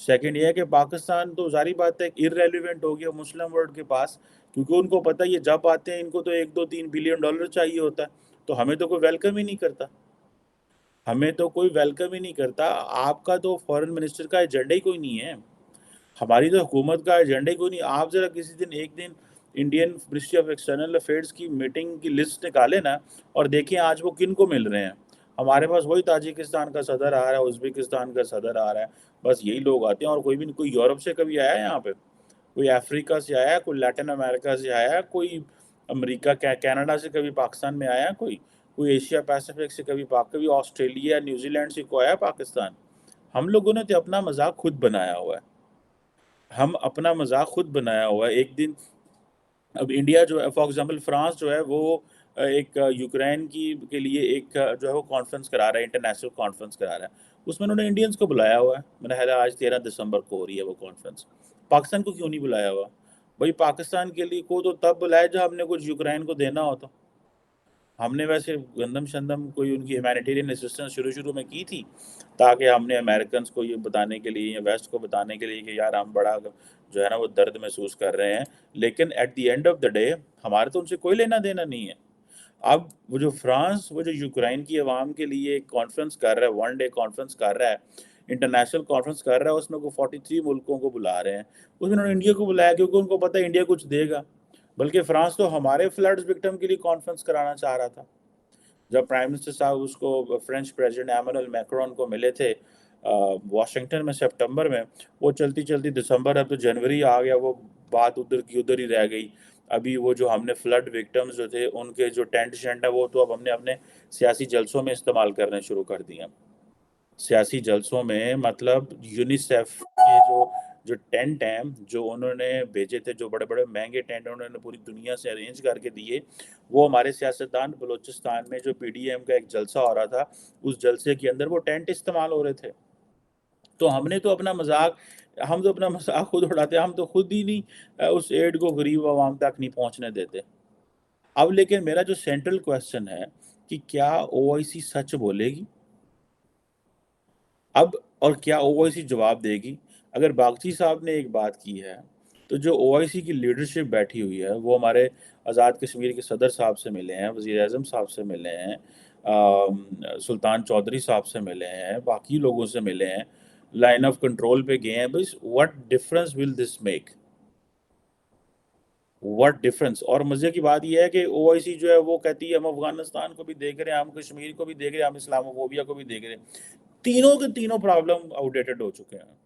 Second یہ ہے کہ پاکستان تو ظاہری بات ہے ارریلیونٹ ہو گیا مسلم ورلڈ کے پاس، کیونکہ ان کو پتہ یہ جب آتے ہیں ان کو تو $1-2-3 بلین چاہیے ہوتا ہے، تو ہمیں تو کوئی ویلکم ہی نہیں کرتا، ہمیں تو کوئی ویلکم ہی نہیں کرتا۔ آپ کا تو فارن منسٹر کا ایجنڈا ہی کوئی نہیں ہے، ہماری تو حکومت کا ایجنڈا ہی کوئی نہیں۔ آپ ذرا کسی دن ایک دن Indian ministry of external affairs کی میٹنگ کی لسٹ نکالے نا، اور دیکھیں آج وہ کن کو مل رہے ہیں۔ ہمارے پاس وہی تاجکستان کا صدر آ رہا ہے، ازبکستان کا صدر آ رہا ہے، بس یہی لوگ آتے ہیں، اور کوئی بھی نہیں۔ کوئی یورپ سے کبھی آیا ہے یہاں پہ؟ کوئی افریقہ سے آیا ہے؟ کوئی لیٹن امریکہ سے آیا ہے؟ کوئی امریکہ کینیڈا سے کبھی پاکستان میں آیا ہے؟ کوئی ایشیا پیسیفک سے کبھی آسٹریلیا نیوزی لینڈ سے کوئی آیا پاکستان؟ ہم لوگوں نے تو اپنا مذاق خود بنایا ہوا ہے، ہم اپنا مذاق خود بنایا ہوا ہے۔ ایک دن اب انڈیا جو ہے فار ایگزامپل فرانس جو ہے وہ ایک یوکرین کے لیے ایک جو ہے وہ کانفرنس کرا رہا ہے، انٹرنیشنل کانفرنس کرا رہا ہے، اس میں انہوں نے انڈینز کو بلایا ہوا ہے۔ میں نے خیال ہے آج 13 دسمبر کو ہو رہی ہے وہ کانفرنس۔ پاکستان کو کیوں نہیں بلایا ہوا؟ بھائی پاکستان کے لیے کو تو تب بلایا جب ہم نے کچھ یوکرین کو دینا ہو، تو ہم نے ویسے گندم شندم کوئی ان کی ہیومینیٹیرین اسسٹنس شروع میں کی تھی، تاکہ ہم نے امریکنس کو یہ بتانے کے لیے یا ویسٹ کو بتانے کے لیے کہ یار ہم بڑا جو ہے نا وہ درد محسوس کر رہے ہیں، لیکن at the end of the day ہمارے تو ان سے کوئی لینا دینا نہیں ہے۔ اب وہ جو فرانس وہ جو یوکرین کی عوام کے لیے ایک کانفرنس کر رہا ہے، 1 ڈے کانفرنس کر رہا ہے، انٹرنیشنل کانفرنس کر رہا ہے، اس میں کو 43 ملکوں کو بلا رہے ہیں، اس میں انہوں نے انڈیا کو بلایا کیونکہ ان کو پتہ ہے انڈیا کچھ دے گا۔ بلکہ فرانس تو ہمارے فلڈز وکٹم کے لیے کانفرنس کرانا چاہ رہا تھا۔ جب پرائم منسٹر صاحب اس کو فرینچ پریزیڈنٹ ایمانوئل میکرون کو ملے تھے واشنگٹن میں سپٹمبر میں، وہ چلتی چلتی دسمبر، اب تو جنوری آ گیا، وہ بات ادھر کی ادھر ہی رہ گئی۔ ابھی وہ جو ہم نے فلڈ وکٹمز جو تھے ان کے جو ٹینٹ شینٹ ہے وہ تو اب ہم نے اپنے سیاسی جلسوں میں استعمال کرنے شروع کر دیے ہیں۔ سیاسی جلسوں میں مطلب یونیسیف کے جو ٹینٹ ہیں جو انہوں نے بھیجے تھے، جو بڑے بڑے مہنگے ٹینٹ انہوں نے پوری دنیا سے ارینج کر کے دیے، وہ ہمارے سیاستدان بلوچستان میں جو پی ڈی ایم کا ایک جلسہ ہو رہا تھا، اس جلسے کے اندر وہ ٹینٹ استعمال ہو رہے تھے۔ تو ہم نے تو اپنا مذاق خود اڑاتے ہیں، ہم تو خود ہی نہیں اس ایڈ کو غریب عوام تک نہیں پہنچنے دیتے۔ اب لیکن میرا جو سینٹرل کویسچن ہے کہ کیا او آئی سی سچ بولے گی اب، اور کیا او آئی سی جواب دے گی؟ اگر باگچی صاحب نے ایک بات کی ہے تو جو او آئی سی کی لیڈرشپ بیٹھی ہوئی ہے وہ ہمارے آزاد کشمیر کے صدر صاحب سے ملے ہیں، وزیر اعظم صاحب سے ملے ہیں، سلطان چودھری صاحب سے ملے ہیں، باقی لوگوں سے ملے ہیں، لائن آف کنٹرول پہ گئے ہیں۔ بس what difference will this make? What difference? اور مزے کی بات یہ ہے کہ او آئی سی جو ہے وہ کہتی ہے ہم افغانستان کو بھی دیکھ رہے ہیں، ہم کشمیر کو بھی دیکھ رہے ہیں، ہم اسلاموفوبیا کو بھی دیکھ رہے ہیں۔ تینوں کے تینوں پرابلم آؤٹ ڈیٹڈ ہو چکے ہیں۔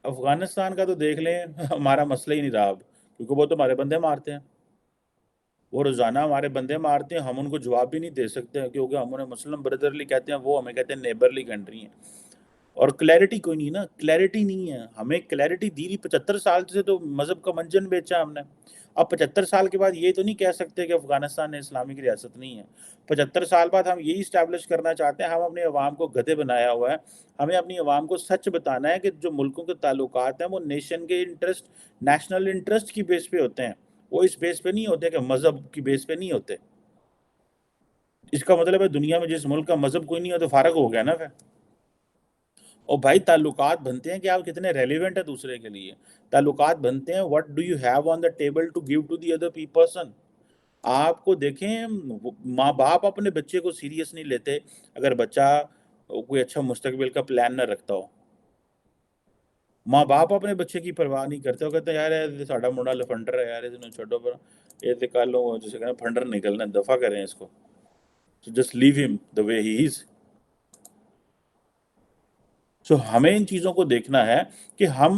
افغانستان کا تو دیکھ لیں، ہمارا مسئلہ ہی نہیں رہا اب، کیونکہ وہ تو ہمارے بندے مارتے ہیں، وہ روزانہ ہمارے بندے مارتے ہیں، ہم ان کو جواب بھی نہیں دے سکتے کیونکہ ہم انہیں مسلم بردرلی کہتے ہیں، وہ ہمیں کہتے ہیں نیبرلی کنٹری ہیں۔ اور کلیئرٹی کوئی نہیں نا، کلیئرٹی نہیں ہے، ہمیں کلیئرٹی دی نہیں۔ 75 سال سے تو مذہب کا منجن بیچا ہم نے، اب 75 سال کے بعد یہ تو نہیں کہہ سکتے کہ افغانستان اسلامی کی ریاست نہیں ہے۔ 75 سال بعد ہم یہی اسٹیبلش کرنا چاہتے ہیں، ہم اپنے عوام کو گدھے بنایا ہوا ہے، ہمیں اپنی عوام کو سچ بتانا ہے کہ جو ملکوں کے تعلقات ہیں وہ نیشن کے انٹرسٹ، نیشنل انٹرسٹ کی بیس پہ ہوتے ہیں، وہ اس بیس پہ نہیں ہوتے کہ مذہب کی بیس پہ نہیں ہوتے۔ اس کا مطلب ہے دنیا میں جس ملک کا مذہب کوئی نہیں ہو تو فارغ ہو گیا نا پھر۔ اور بھائی تعلقات بنتے ہیں کہ آپ کتنے ریلیونٹ ہیں دوسرے کے لیے، تعلقات بنتے ہیں what do you have on the table to give to the other person۔ آپ کو دیکھیں، ماں باپ اپنے بچے کو سیریس نہیں لیتے اگر بچہ کوئی اچھا مستقبل کا پلان نہ رکھتا ہو۔ ماں باپ اپنے بچے کی پرواہ نہیں کرتے، وہ کہتے ہیں یار یہ ساڈا منڈا لفنڈر ہے، یار اس چھوڑو، پر یہ تو کل جسے کہنا پھنڈر نکلنا، دفع کریں اس کو، جسٹ لیو ہم the way he is۔ سو ہمیں ان چیزوں کو دیکھنا ہے کہ ہم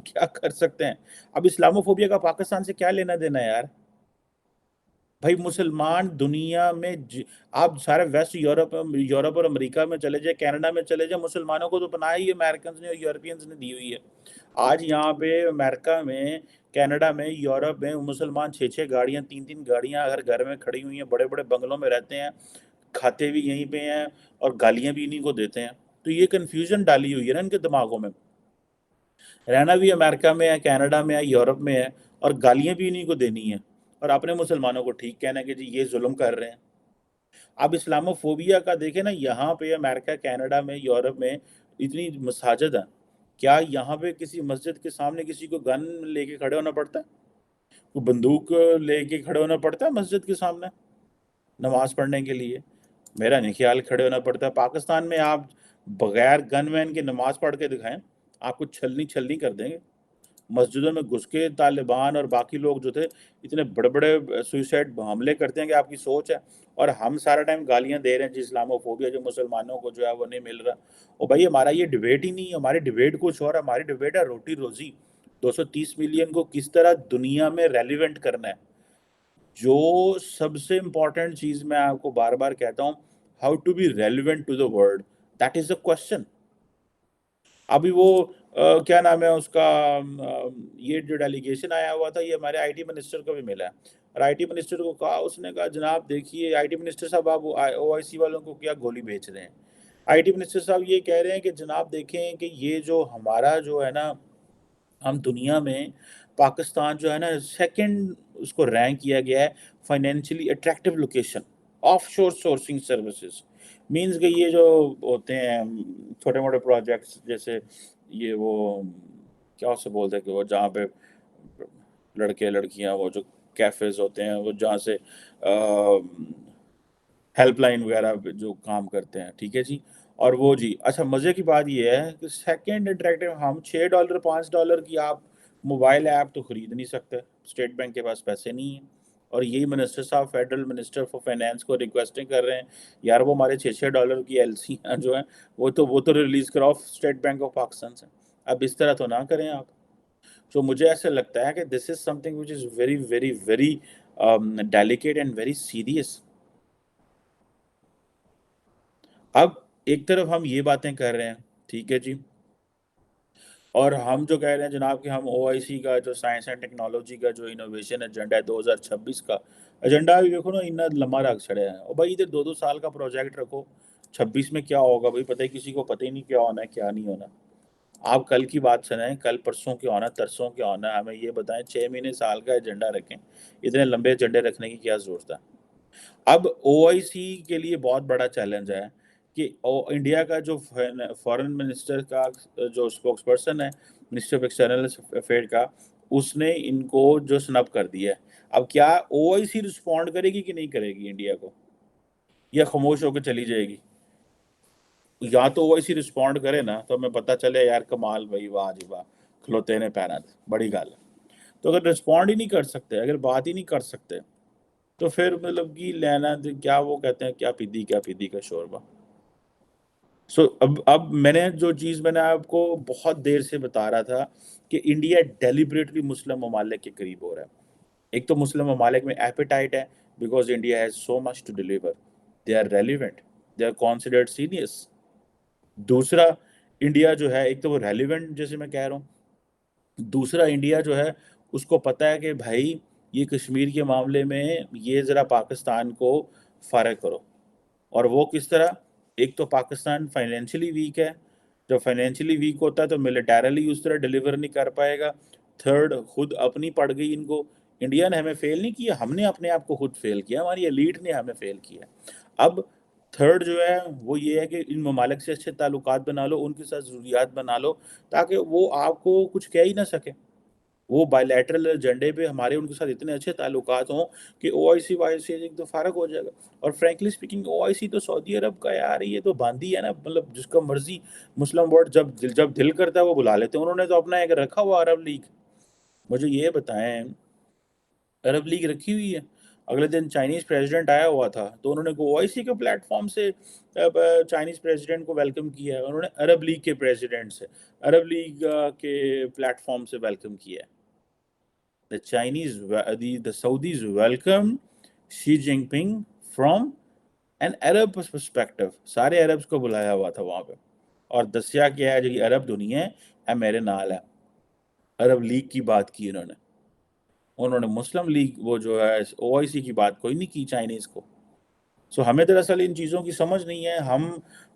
کیا کر سکتے ہیں۔ اب اسلاموفوبیا کا پاکستان سے کیا لینا دینا ہے یار؟ بھائی مسلمان دنیا میں آپ سارے ویسٹ یورپ اور امریکہ میں چلے جائیں، کینیڈا میں چلے جائیں، مسلمانوں کو تو پناہ ہی امریکنز نے اور یورپینز نے دی ہوئی ہے۔ آج یہاں پہ امریکہ میں، کینیڈا میں، یورپ میں مسلمان 6 گاڑیاں، 3 گاڑیاں اگر گھر میں کھڑی ہوئی ہیں، بڑے بڑے بنگلوں میں رہتے ہیں، کھاتے بھی یہیں پہ ہیں اور گالیاں بھی انہیں کو دیتے ہیں۔ تو یہ کنفیوژن ڈالی ہوئی ہے نا ان کے دماغوں میں، رہنا بھی امریکہ میں ہے، کینیڈا میں ہے، یورپ میں ہے، اور گالیاں بھی انہیں کو دینی ہیں، اور اپنے مسلمانوں کو ٹھیک کہنا ہے کہ جی یہ ظلم کر رہے ہیں۔ اب اسلاموفوبیا کا دیکھیں نا، یہاں پہ امریکہ، کینیڈا میں، یورپ میں اتنی مساجد ہیں کیا یہاں پہ کسی مسجد کے سامنے کسی کو گن لے کے کھڑے ہونا پڑتا ہے؟ کوئی بندوق لے کے کھڑے ہونا پڑتا ہے مسجد کے سامنے نماز پڑھنے کے لیے؟ میرا نہیں خیال کھڑے ہونا پڑتا ہے۔ پاکستان میں آپ بغیر گن وین کے نماز پڑھ کے دکھائیں، آپ کو چھلنی چھلنی کر دیں گے۔ مسجدوں میں گھس کے طالبان اور باقی لوگ جو تھے اتنے بڑے بڑے سوئسائڈ حملے کرتے ہیں کہ آپ کی سوچ ہے، اور ہم سارا ٹائم گالیاں دے رہے ہیں جی اسلامو فوبیا، جو مسلمانوں کو جو ہے وہ نہیں مل رہا۔ اور بھائی ہمارا یہ ڈیبیٹ ہی نہیں ہے، ہماری ڈیبیٹ کچھ اور ہے، ہماری ڈیبیٹ ہے روٹی روزی، 230 ملین کو کس طرح دنیا میں ریلیونٹ کرنا ہے۔ جو سب سے امپورٹنٹ چیز میں آپ کو بار بار کہتا ہوں، how to be relevant to the world, that is the question. ابھی وہ کیا نام ہے اس کا، یہ جو ڈیلیگیشن آیا ہوا تھا یہ ہمارے آئی ٹی منسٹر کو بھی ملا ہے، اور آئی ٹی منسٹر کو کہا، اس نے کہا جناب دیکھیے آئی ٹی منسٹر صاحب آپ او آئی سی والوں کو کیا گولی بیچ رہے ہیں۔ آئی ٹی منسٹر صاحب یہ کہہ رہے ہیں کہ جناب دیکھیں کہ یہ جو ہمارا جو ہے نا، ہم دنیا میں پاکستان جو ہے نا سیکنڈ اس کو رینک کیا گیا ہے فائنینشلی اٹریکٹیو لوکیشن آف شور سورسنگ سروسز، مینز کہ یہ جو ہوتے ہیں چھوٹے موٹے پروجیکٹس، جیسے یہ وہ کیا اسے بولتے ہیں کہ وہ جہاں پہ لڑکے لڑکیاں وہ جو کیفیز ہوتے ہیں، وہ جہاں سے ہیلپ لائن وغیرہ پہ جو کام کرتے ہیں، ٹھیک ہے جی۔ اور وہ جی اچھا مزے کی بات یہ ہے کہ سیکنڈ انٹریکٹیو، ہم $6 $5 کی آپ موبائل ایپ تو خرید نہیں سکتے، اسٹیٹ بینک کے پاس پیسے نہیں ہیں، اور یہی منسٹر صاحب فیڈرل منسٹر فار فائنینس کو ریکویسٹنگ کر رہے ہیں یار وہ ہمارے $6 کی ایل سی جو ہیں وہ تو ریلیز کراؤ اسٹیٹ بینک آف پاکستان سے۔ اب اس طرح تو نہ کریں آپ۔ تو مجھے ایسا لگتا ہے کہ this is something which is very very very delicate and very serious. اب ایک طرف ہم یہ باتیں کر رہے ہیں، ٹھیک ہے جی، اور ہم جو کہہ رہے ہیں جناب کہ ہم او آئی سی کا جو سائنس اینڈ ٹیکنالوجی کا جو انوویشن ایجنڈا ہے 2026 کا ایجنڈا بھی دیکھو نا، اتنا لمبا رکھ چھڑیا ہے، اور بھائی ادھر 2 سال کا پروجیکٹ رکھو، 26 میں کیا ہوگا بھائی پتہ ہی کسی کو پتہ ہی نہیں کیا ہونا ہے کیا نہیں ہونا۔ آپ کل کی بات سنیں، کل پرسوں کیا ہونا ترسوں کیا ہونا ہے، ہمیں یہ بتائیں 6 مہینے سال کا ایجنڈا رکھیں، اتنے لمبے ایجنڈے رکھنے کی کیا ضرورت ہے؟ اب او آئی سی کے لیے بہت بڑا چیلنج ہے کہ انڈیا کا جو فارن منسٹر کا جو اسپوکس پرسن ہے منسٹر آف ایکسٹرنل افیئر کا، اس نے ان کو جو سنب کر دیا ہے۔ اب کیا او آئی سی رسپونڈ کرے گی کہ نہیں کرے گی انڈیا کو، یا خاموش ہو کے چلی جائے گی؟ یا تو او آئی سی رسپونڈ کرے نا تو ہمیں پتہ چلے یار کمال بھائی، واہ جی واہ، کھلوتے نے پہنا تھا، بڑی گل ہے۔ تو اگر رسپونڈ ہی نہیں کر سکتے، اگر بات ہی نہیں کر سکتے، تو پھر مطلب کی لینا کیا، وہ کہتے ہیں کیا پیدی کا شوربہ۔ سو اب میں نے جو چیز میں نے آپ کو بہت دیر سے بتا رہا تھا کہ انڈیا ڈیلیبریٹلی مسلم ممالک کے قریب ہو رہا ہے۔ ایک تو مسلم ممالک میں ایپیٹائٹ ہے because India has so much to deliver, they are relevant, they are considered serious. دوسرا انڈیا جو ہے، ایک تو وہ ریلیونٹ جیسے میں کہہ رہا ہوں، دوسرا انڈیا جو ہے اس کو پتہ ہے کہ بھائی یہ کشمیر کے معاملے میں یہ ذرا پاکستان کو فارغ کرو، اور وہ کس طرح؟ ایک تو پاکستان فائنینشلی ویک ہے، جب فائنینشلی ویک ہوتا ہے تو ملیٹیرلی اس طرح ڈیلیور نہیں کر پائے گا۔ تھرڈ، خود اپنی پڑ گئی ان کو، انڈیا نے ہمیں فیل نہیں کیا، ہم نے اپنے آپ کو خود فیل کیا، ہماری ایلیٹ نے ہمیں فیل کیا۔ اب تھرڈ جو ہے وہ یہ ہے کہ ان ممالک سے اچھے تعلقات بنا لو، ان کے ساتھ ضروریات بنا لو، تاکہ وہ آپ کو کچھ کہہ ہی نہ سکے۔ وہ بائی لیٹرل ایجنڈے پہ ہمارے ان کے ساتھ اتنے اچھے تعلقات ہوں کہ او آئی سی وائی سی ایک تو فارغ ہو جائے گا۔ اور فرینکلی اسپیکنگ او آئی سی تو سعودی عرب کا یار یہ تو باندھی ہے نا، مطلب جس کا مرضی مسلم ورڈ جب دل کرتا ہے وہ بلا لیتے ہیں، انہوں نے تو اپنا ایک رکھا ہوا عرب لیگ۔ مجھے یہ بتائیں، عرب لیگ رکھی ہوئی ہے، اگلے دن چائنیز پریزیڈنٹ آیا ہوا تھا تو انہوں نے او آئی سی کے پلیٹ فارم سے چائنیز پریزیڈنٹ کو ویلکم کیا ہے، انہوں نے عرب لیگ کے پریزیڈنٹ سے عرب لیگ کے پلیٹ فارم سے ویلکم کیا ہے۔ The Saudis welcomed Xi Jinping from an Arab perspective، سارے عربs کو بلایا ہوا تھا وہاں پہ، اور دسیا کیا ہے جو عرب دنیا ہے میرے نال ہے۔ عرب لیگ کی بات کی انہوں نے مسلم لیگ وہ جو ہے او آئی سی کی بات کوئی نہیں کی چائنیز کو۔ سو ہمیں دراصل ان چیزوں کی سمجھ نہیں ہے۔ ہم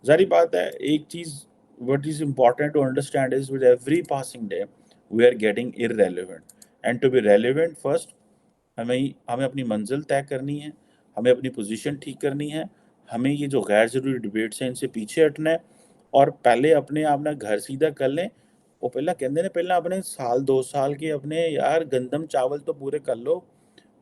ظاہری بات ہے، ایک چیز what is important to understand is with every passing day we are getting irrelevant and to be relevant first ہمیں اپنی منزل طے کرنی ہے، ہمیں اپنی پوزیشن ٹھیک کرنی ہے، ہمیں یہ جو غیر ضروری ڈیبیٹس ہیں ان سے پیچھے ہٹنا ہے، اور پہلے اپنے آپ نا گھر سیدھا کر لیں، ਉਹ ਪਹਿਲਾਂ ਕਹਿੰਦੇ ਨੇ ਪਹਿਲਾਂ ਆਪਣੇ ਸਾਲ 2 ਸਾਲ ਕੇ ਆਪਣੇ ਯਾਰ ਗੰਦਮ ਚਾਵਲ ਤੋਂ ਪੂਰੇ ਕਰ ਲਓ,